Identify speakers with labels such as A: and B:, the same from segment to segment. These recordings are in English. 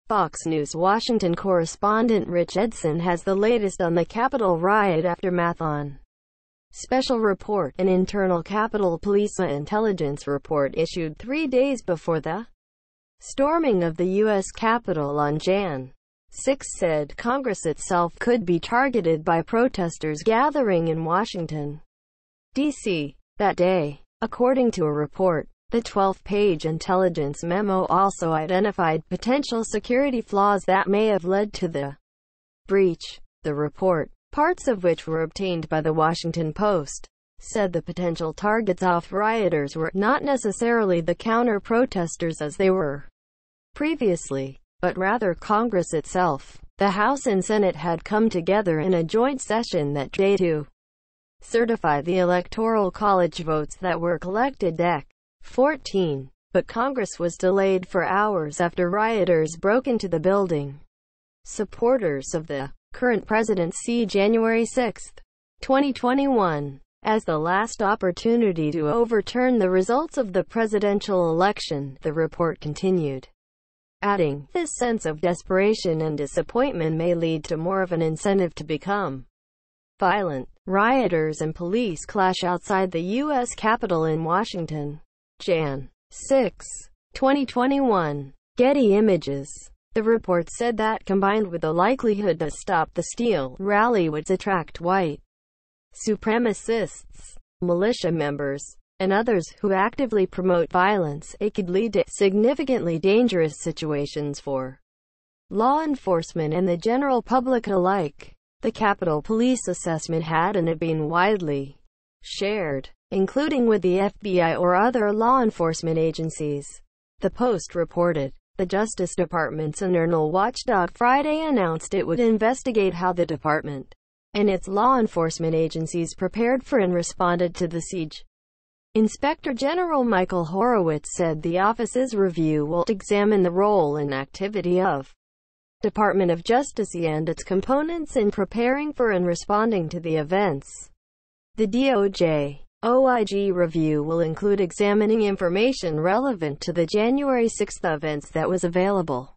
A: Fox News Washington correspondent Rich Edson has the latest on the Capitol riot aftermath on Special Report, an internal Capitol Police intelligence report issued 3 days before the storming of the U.S. Capitol on Jan. 6 said Congress itself could be targeted by protesters gathering in Washington, D.C. that day. According to a report, the 12-page intelligence memo also identified potential security flaws that may have led to the breach. The report, parts of which were obtained by the Washington Post, said the potential targets of rioters were not necessarily the counter-protesters as they were previously, but rather Congress itself. The House and Senate had come together in a joint session that day to certify the Electoral College votes that were collected Dec. 14, but Congress was delayed for hours after rioters broke into the building. Supporters of the current president see January 6, 2021, as the last opportunity to overturn the results of the presidential election, the report continued, adding, "This sense of desperation and disappointment may lead to more of an incentive to become violent." Rioters and police clash outside the U.S. Capitol in Washington. Jan. 6, 2021. Getty Images. The report said that, combined with the likelihood to stop the Steele rally would attract white supremacists, militia members, and others who actively promote violence, it could lead to significantly dangerous situations for law enforcement and the general public alike. The Capitol Police assessment hadn't been widely shared, including with the FBI or other law enforcement agencies. The Post reported. The Justice Department's internal watchdog Friday announced it would investigate how the department and its law enforcement agencies prepared for and responded to the siege. Inspector General Michael Horowitz said the office's review will examine the role and activity of Department of Justice and its components in preparing for and responding to the events. The DOJ OIG review will include examining information relevant to the January 6 events that was available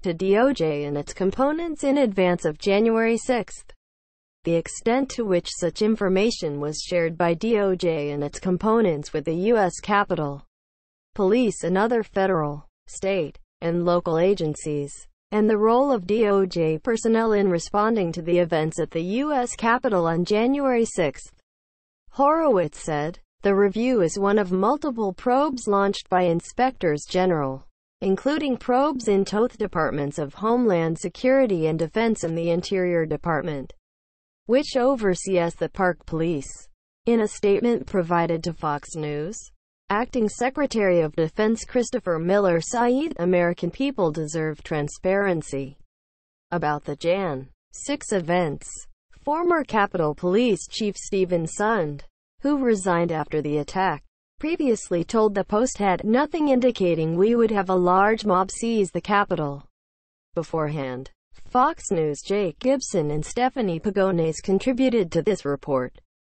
A: to DOJ and its components in advance of January 6. The extent to which such information was shared by DOJ and its components with the U.S. Capitol Police and other federal, state, and local agencies, and the role of DOJ personnel in responding to the events at the U.S. Capitol on January 6. Horowitz said, "The review is one of multiple probes launched by inspectors general, including probes in both departments of Homeland Security and Defense and the Interior Department, which oversees the Park Police." In a statement provided to Fox News, Acting Secretary of Defense Christopher Miller said, "American people deserve transparency about the Jan. 6 events." Former Capitol Police Chief Stephen Sund, who resigned after the attack, previously told the Post had nothing indicating we would have a large mob seize the Capitol beforehand. Fox News' Jake Gibson and Stephanie Pagones contributed to this report.